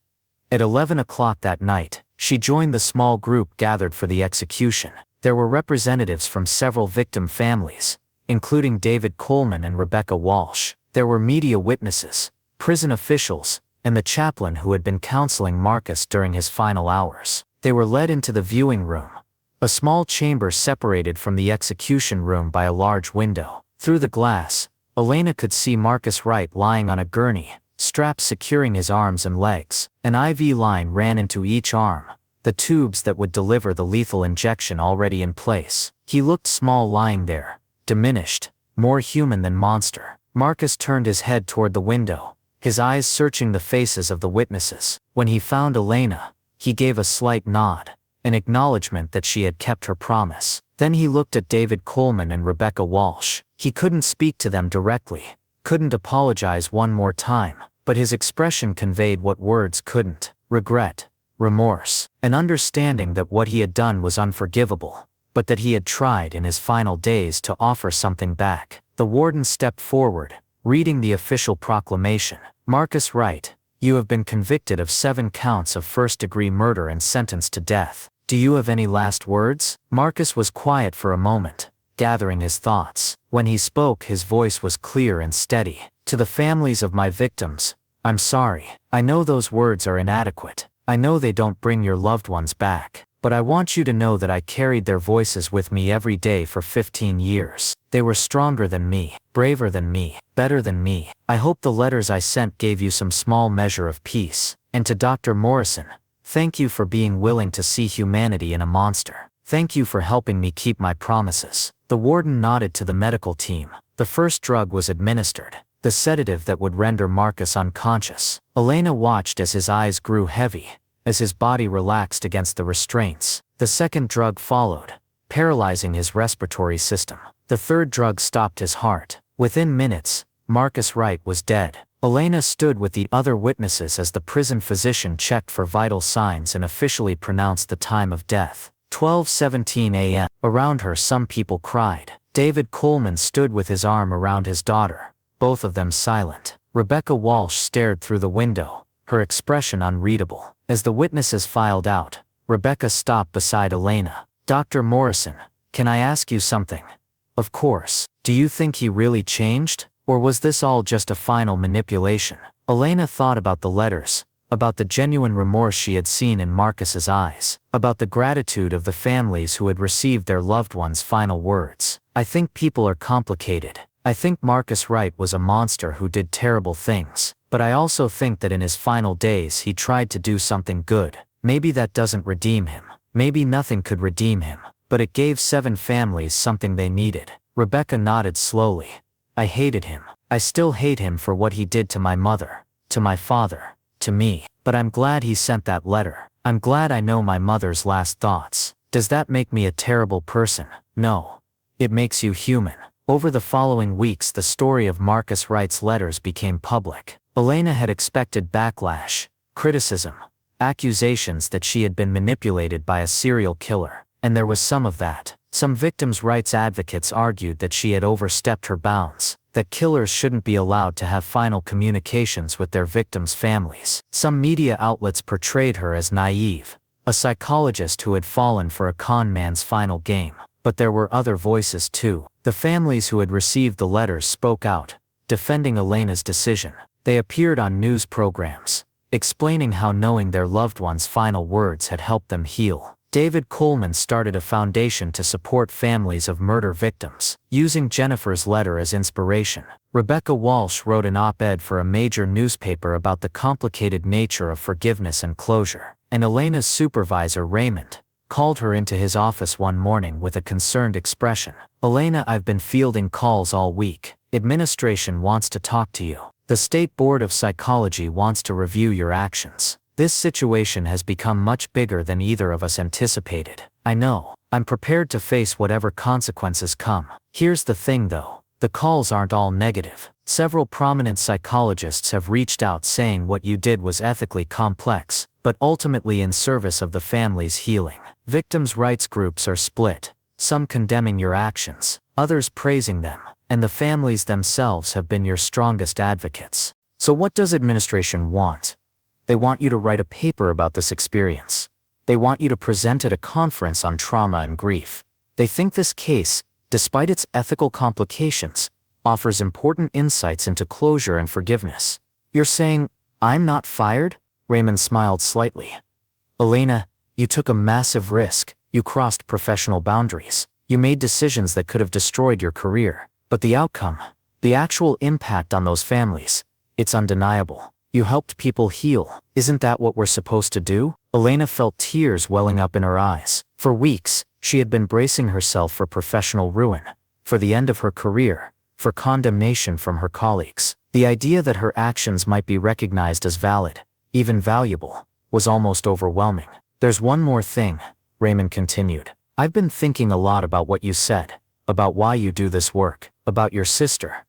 At 11 o'clock that night, she joined the small group gathered for the execution. There were representatives from several victim families, including David Coleman and Rebecca Walsh. There were media witnesses, prison officials, and the chaplain who had been counseling Marcus during his final hours. They were led into the viewing room, a small chamber separated from the execution room by a large window. Through the glass, Elena could see Marcus Wright lying on a gurney, straps securing his arms and legs. An IV line ran into each arm, the tubes that would deliver the lethal injection already in place. He looked small lying there, diminished, more human than monster. Marcus turned his head toward the window, his eyes searching the faces of the witnesses. When he found Elena, he gave a slight nod, an acknowledgement that she had kept her promise. Then he looked at David Coleman and Rebecca Walsh. He couldn't speak to them directly, couldn't apologize one more time, but his expression conveyed what words couldn't: regret, remorse, an understanding that what he had done was unforgivable, but that he had tried in his final days to offer something back. The warden stepped forward, reading the official proclamation. Marcus Wright, you have been convicted of 7 counts of first-degree murder and sentenced to death. Do you have any last words? Marcus was quiet for a moment, gathering his thoughts. When he spoke, his voice was clear and steady. To the families of my victims, I'm sorry. I know those words are inadequate. I know they don't bring your loved ones back. But I want you to know that I carried their voices with me every day for 15 years. They were stronger than me, braver than me, better than me. I hope the letters I sent gave you some small measure of peace. And to Dr. Morrison, thank you for being willing to see humanity in a monster. Thank you for helping me keep my promises. The warden nodded to the medical team. The first drug was administered, the sedative that would render Marcus unconscious. Elena watched as his eyes grew heavy, as his body relaxed against the restraints. The second drug followed, paralyzing his respiratory system. The third drug stopped his heart. Within minutes, Marcus Wright was dead. Elena stood with the other witnesses as the prison physician checked for vital signs and officially pronounced the time of death. 12:17 a.m. Around her, some people cried. David Coleman stood with his arm around his daughter, both of them silent. Rebecca Walsh stared through the window, her expression unreadable. As the witnesses filed out, Rebecca stopped beside Elena. Dr. Morrison, can I ask you something? Of course. Do you think he really changed? Or was this all just a final manipulation? Elena thought about the letters, about the genuine remorse she had seen in Marcus's eyes, about the gratitude of the families who had received their loved ones' final words. I think people are complicated. I think Marcus Wright was a monster who did terrible things. But I also think that in his final days he tried to do something good. Maybe that doesn't redeem him. Maybe nothing could redeem him. But it gave 7 families something they needed. Rebecca nodded slowly. I hated him. I still hate him for what he did to my mother, to my father, to me. But I'm glad he sent that letter. I'm glad I know my mother's last thoughts. Does that make me a terrible person? No. It makes you human. Over the following weeks, the story of Marcus Wright's letters became public. Elena had expected backlash, criticism, accusations that she had been manipulated by a serial killer, and there was some of that. Some victims' rights advocates argued that she had overstepped her bounds, that killers shouldn't be allowed to have final communications with their victims' families. Some media outlets portrayed her as naive, a psychologist who had fallen for a con man's final game. But there were other voices too. The families who had received the letters spoke out, defending Elena's decision. They appeared on news programs, explaining how knowing their loved one's final words had helped them heal. David Coleman started a foundation to support families of murder victims, using Jennifer's letter as inspiration. Rebecca Walsh wrote an op-ed for a major newspaper about the complicated nature of forgiveness and closure. And Elena's supervisor, Raymond, called her into his office one morning with a concerned expression. "Elena, I've been fielding calls all week. Administration wants to talk to you. The State Board of Psychology wants to review your actions. This situation has become much bigger than either of us anticipated. I know. I'm prepared to face whatever consequences come. Here's the thing though. The calls aren't all negative. Several prominent psychologists have reached out saying what you did was ethically complex, but ultimately in service of the family's healing. Victims' rights groups are split, some condemning your actions, others praising them, and the families themselves have been your strongest advocates. So what does administration want? They want you to write a paper about this experience. They want you to present at a conference on trauma and grief. They think this case, despite its ethical complications, offers important insights into closure and forgiveness. You're saying, I'm not fired? Raymond smiled slightly. Elena, you took a massive risk. You crossed professional boundaries. You made decisions that could have destroyed your career. But the outcome, the actual impact on those families, it's undeniable. You helped people heal. Isn't that what we're supposed to do? Elena felt tears welling up in her eyes. For weeks, she had been bracing herself for professional ruin, for the end of her career, for condemnation from her colleagues. The idea that her actions might be recognized as valid, even valuable, was almost overwhelming. There's one more thing, Raymond continued. I've been thinking a lot about what you said, about why you do this work, about your sister.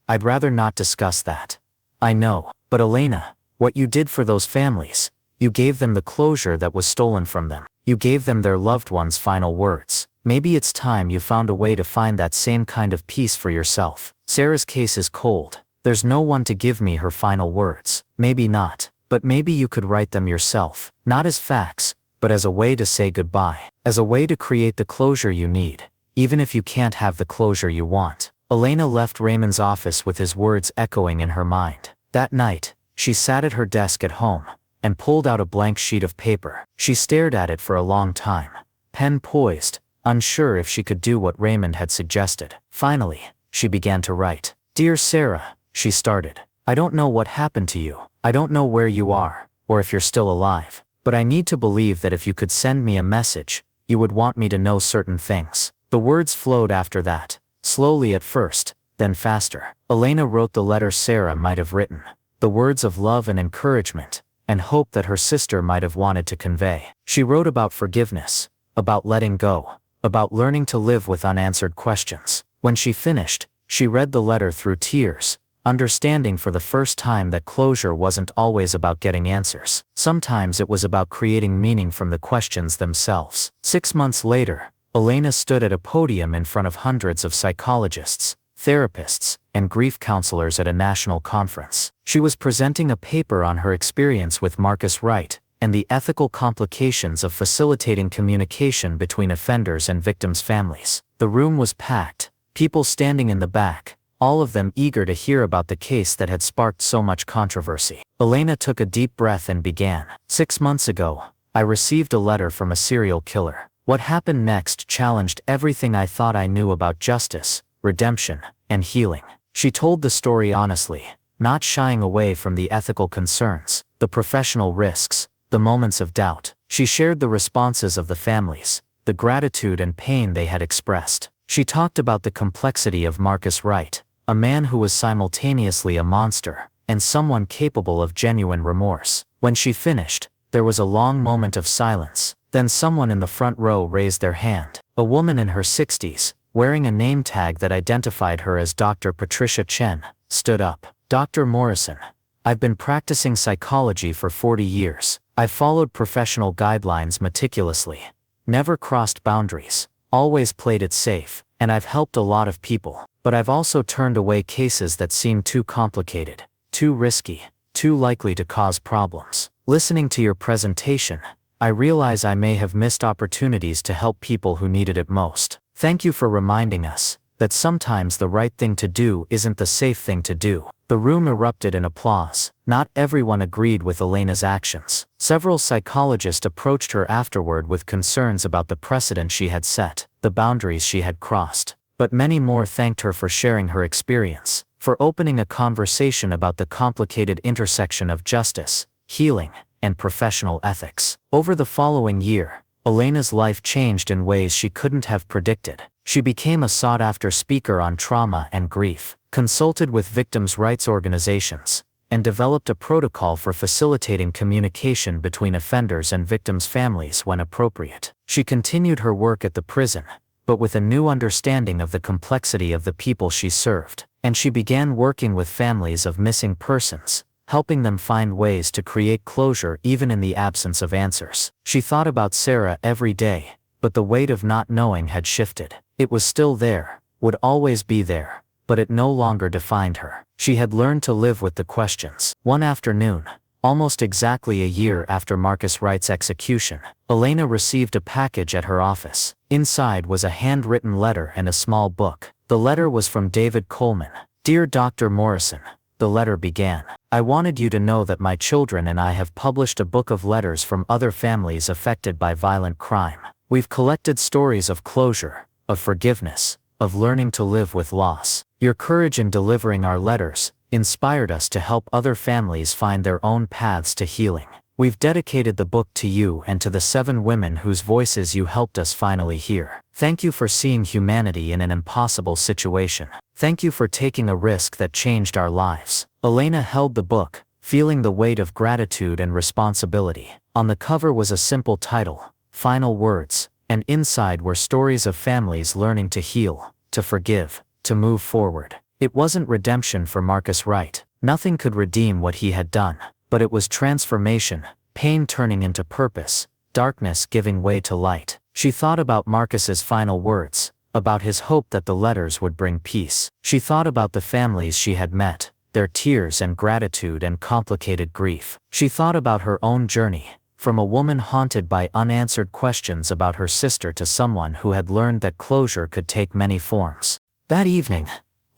I'd rather not discuss that. I know, but Elena, what you did for those families, you gave them the closure that was stolen from them. You gave them their loved one's final words. Maybe it's time you found a way to find that same kind of peace for yourself. Sarah's case is cold. There's no one to give me her final words. Maybe not, but maybe you could write them yourself, not as facts, but as a way to say goodbye, as a way to create the closure you need, even if you can't have the closure you want. Elena left Raymond's office with his words echoing in her mind. That night, she sat at her desk at home and pulled out a blank sheet of paper. She stared at it for a long time, pen poised, unsure if she could do what Raymond had suggested. Finally, she began to write. Dear Sarah, she started. I don't know what happened to you. I don't know where you are, or if you're still alive. But I need to believe that if you could send me a message, you would want me to know certain things. The words flowed after that, slowly at first, then faster. Elena wrote the letter Sarah might have written, the words of love and encouragement, and hope that her sister might have wanted to convey. She wrote about forgiveness, about letting go, about learning to live with unanswered questions. When she finished, she read the letter through tears, understanding for the first time that closure wasn't always about getting answers. Sometimes it was about creating meaning from the questions themselves. 6 months later, Elena stood at a podium in front of hundreds of psychologists, therapists, and grief counselors at a national conference. She was presenting a paper on her experience with Marcus Wright and the ethical complications of facilitating communication between offenders and victims' families. The room was packed, people standing in the back, all of them eager to hear about the case that had sparked so much controversy. Elena took a deep breath and began. 6 months ago, I received a letter from a serial killer. What happened next challenged everything I thought I knew about justice, redemption, and healing. She told the story honestly, not shying away from the ethical concerns, the professional risks, the moments of doubt. She shared the responses of the families, the gratitude and pain they had expressed. She talked about the complexity of Marcus Wright, a man who was simultaneously a monster and someone capable of genuine remorse. When she finished, there was a long moment of silence. Then someone in the front row raised their hand. A woman in her 60s, wearing a name tag that identified her as Dr. Patricia Chen, stood up. Dr. Morrison, I've been practicing psychology for 40 years. I've followed professional guidelines meticulously, never crossed boundaries, always played it safe, and I've helped a lot of people. But I've also turned away cases that seem too complicated, too risky, too likely to cause problems. Listening to your presentation, I realize I may have missed opportunities to help people who needed it most. Thank you for reminding us that sometimes the right thing to do isn't the safe thing to do." The room erupted in applause. Not everyone agreed with Elena's actions. Several psychologists approached her afterward with concerns about the precedent she had set, the boundaries she had crossed. But many more thanked her for sharing her experience, for opening a conversation about the complicated intersection of justice, healing, and professional ethics. Over the following year, Elena's life changed in ways she couldn't have predicted. She became a sought-after speaker on trauma and grief, consulted with victims' rights organizations, and developed a protocol for facilitating communication between offenders and victims' families when appropriate. She continued her work at the prison, but with a new understanding of the complexity of the people she served, and she began working with families of missing persons, helping them find ways to create closure even in the absence of answers. She thought about Sarah every day, but the weight of not knowing had shifted. It was still there, would always be there, but it no longer defined her. She had learned to live with the questions. One afternoon, almost exactly a year after Marcus Wright's execution, Elena received a package at her office. Inside was a handwritten letter and a small book. The letter was from David Coleman. "Dear Dr. Morrison," the letter began, "I wanted you to know that my children and I have published a book of letters from other families affected by violent crime. We've collected stories of closure, of forgiveness, of learning to live with loss. Your courage in delivering our letters inspired us to help other families find their own paths to healing. We've dedicated the book to you and to the 7 women whose voices you helped us finally hear. Thank you for seeing humanity in an impossible situation. Thank you for taking a risk that changed our lives." Elena held the book, feeling the weight of gratitude and responsibility. On the cover was a simple title, "Final Words," and inside were stories of families learning to heal, to forgive, to move forward. It wasn't redemption for Marcus Wright. Nothing could redeem what he had done, but it was transformation, pain turning into purpose, darkness giving way to light. She thought about Marcus's final words, about his hope that the letters would bring peace. She thought about the families she had met, their tears and gratitude and complicated grief. She thought about her own journey, from a woman haunted by unanswered questions about her sister to someone who had learned that closure could take many forms. That evening,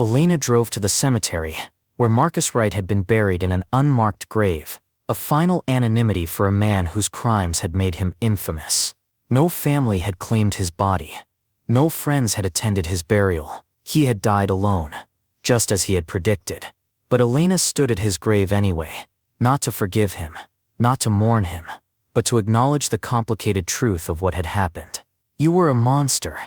Elena drove to the cemetery, where Marcus Wright had been buried in an unmarked grave, a final anonymity for a man whose crimes had made him infamous. No family had claimed his body. No friends had attended his burial. He had died alone, just as he had predicted. But Elena stood at his grave anyway, not to forgive him, not to mourn him, but to acknowledge the complicated truth of what had happened. "You were a monster,"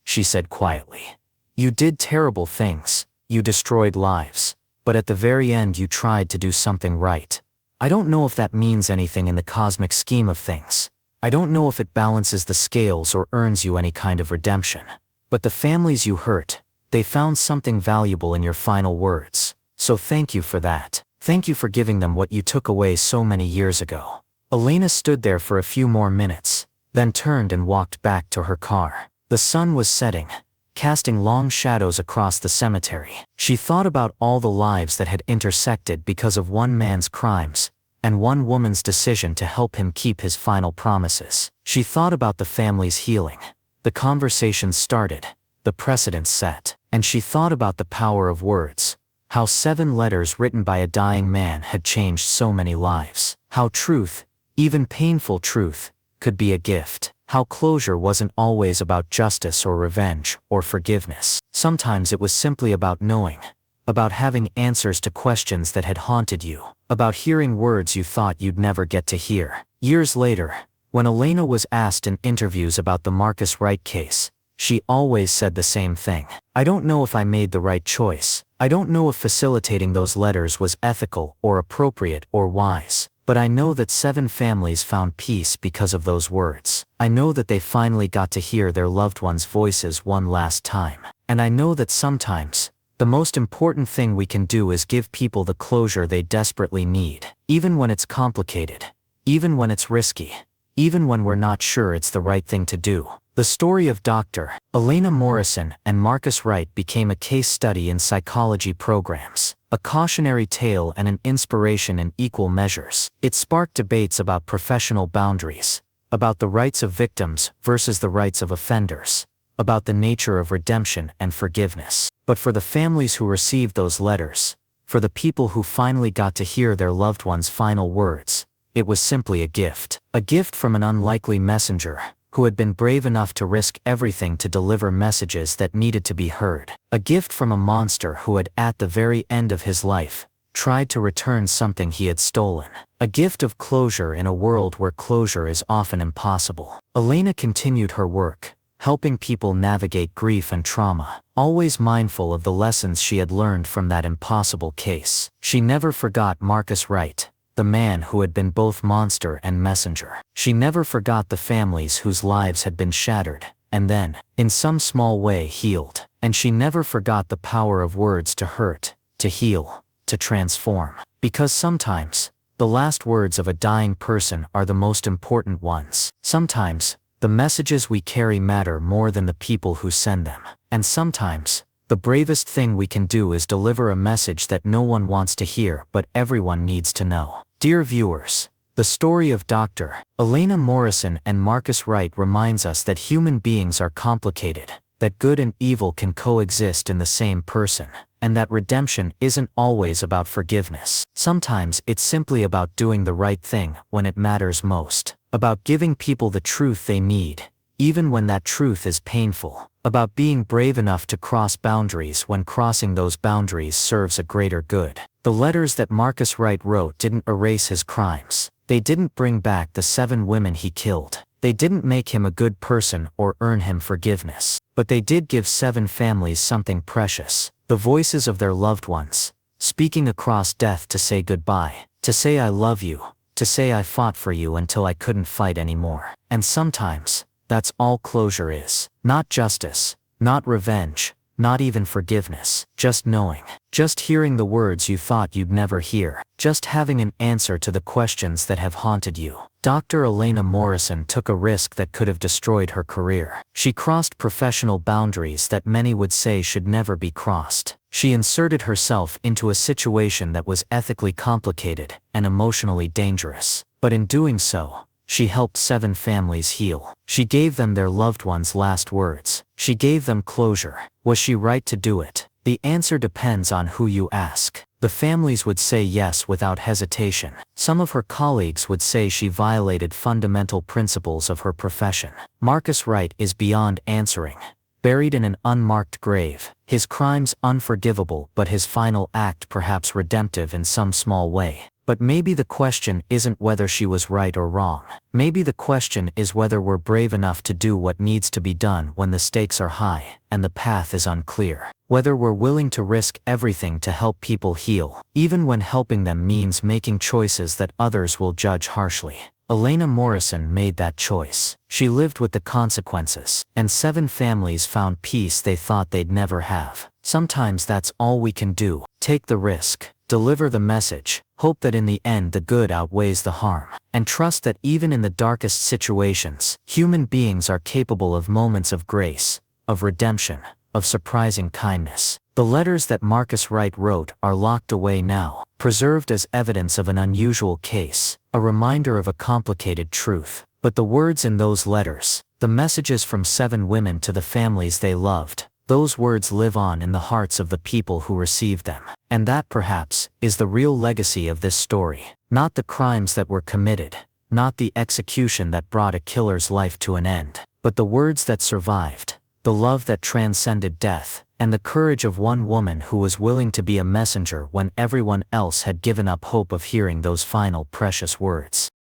she said quietly. "You did terrible things, you destroyed lives, but at the very end you tried to do something right. I don't know if that means anything in the cosmic scheme of things. I don't know if it balances the scales or earns you any kind of redemption. But the families you hurt, they found something valuable in your final words. So thank you for that. Thank you for giving them what you took away so many years ago." Elena stood there for a few more minutes, then turned and walked back to her car. The sun was setting, casting long shadows across the cemetery. She thought about all the lives that had intersected because of one man's crimes, and one woman's decision to help him keep his final promises. She thought about the family's healing, the conversations started, the precedents set, and she thought about the power of words, how 7 letters written by a dying man had changed so many lives, how truth, even painful truth, could be a gift, how closure wasn't always about justice or revenge or forgiveness. Sometimes it was simply about knowing, about having answers to questions that had haunted you, about hearing words you thought you'd never get to hear. Years later, when Elena was asked in interviews about the Marcus Wright case, she always said the same thing. "I don't know if I made the right choice. I don't know if facilitating those letters was ethical or appropriate or wise. But I know that 7 families found peace because of those words. I know that they finally got to hear their loved ones' voices one last time. And I know that sometimes, the most important thing we can do is give people the closure they desperately need, even when it's complicated, even when it's risky, even when we're not sure it's the right thing to do." The story of Dr. Elena Morrison and Marcus Wright became a case study in psychology programs, a cautionary tale and an inspiration in equal measures. It sparked debates about professional boundaries, about the rights of victims versus the rights of offenders, about the nature of redemption and forgiveness. But for the families who received those letters, for the people who finally got to hear their loved one's final words, it was simply a gift. A gift from an unlikely messenger who had been brave enough to risk everything to deliver messages that needed to be heard. A gift from a monster who had, at the very end of his life, tried to return something he had stolen. A gift of closure in a world where closure is often impossible. Elena continued her work, helping people navigate grief and trauma, always mindful of the lessons she had learned from that impossible case. She never forgot Marcus Wright, the man who had been both monster and messenger. She never forgot the families whose lives had been shattered, and then, in some small way, healed. And she never forgot the power of words to hurt, to heal, to transform. Because sometimes, the last words of a dying person are the most important ones. Sometimes, the messages we carry matter more than the people who send them. And sometimes, the bravest thing we can do is deliver a message that no one wants to hear but everyone needs to know. Dear viewers, the story of Dr. Elena Morrison and Marcus Wright reminds us that human beings are complicated, that good and evil can coexist in the same person, and that redemption isn't always about forgiveness. Sometimes it's simply about doing the right thing when it matters most, about giving people the truth they need, even when that truth is painful, about being brave enough to cross boundaries when crossing those boundaries serves a greater good. The letters that Marcus Wright wrote didn't erase his crimes. They didn't bring back the 7 women he killed. They didn't make him a good person or earn him forgiveness. But they did give 7 families something precious, the voices of their loved ones, speaking across death to say goodbye, to say I love you, to say I fought for you until I couldn't fight anymore. And sometimes, that's all closure is. Not justice, not revenge, not even forgiveness. Just knowing. Just hearing the words you thought you'd never hear. Just having an answer to the questions that have haunted you. Dr. Elena Morrison took a risk that could have destroyed her career. She crossed professional boundaries that many would say should never be crossed. She inserted herself into a situation that was ethically complicated and emotionally dangerous. But in doing so, she helped 7 families heal. She gave them their loved ones' last words. She gave them closure. Was she right to do it? The answer depends on who you ask. The families would say yes without hesitation. Some of her colleagues would say she violated fundamental principles of her profession. Marcus Wright is beyond answering. Buried in an unmarked grave, his crimes unforgivable but his final act perhaps redemptive in some small way. But maybe the question isn't whether she was right or wrong. Maybe the question is whether we're brave enough to do what needs to be done when the stakes are high and the path is unclear. Whether we're willing to risk everything to help people heal, even when helping them means making choices that others will judge harshly. Elena Morrison made that choice. She lived with the consequences, and 7 families found peace they thought they'd never have. Sometimes that's all we can do. Take the risk. Deliver the message, hope that in the end the good outweighs the harm, and trust that even in the darkest situations, human beings are capable of moments of grace, of redemption, of surprising kindness. The letters that Marcus Wright wrote are locked away now, preserved as evidence of an unusual case, a reminder of a complicated truth. But the words in those letters, the messages from 7 women to the families they loved, those words live on in the hearts of the people who received them. And that, perhaps, is the real legacy of this story. Not the crimes that were committed, not the execution that brought a killer's life to an end, but the words that survived, the love that transcended death, and the courage of one woman who was willing to be a messenger when everyone else had given up hope of hearing those final precious words.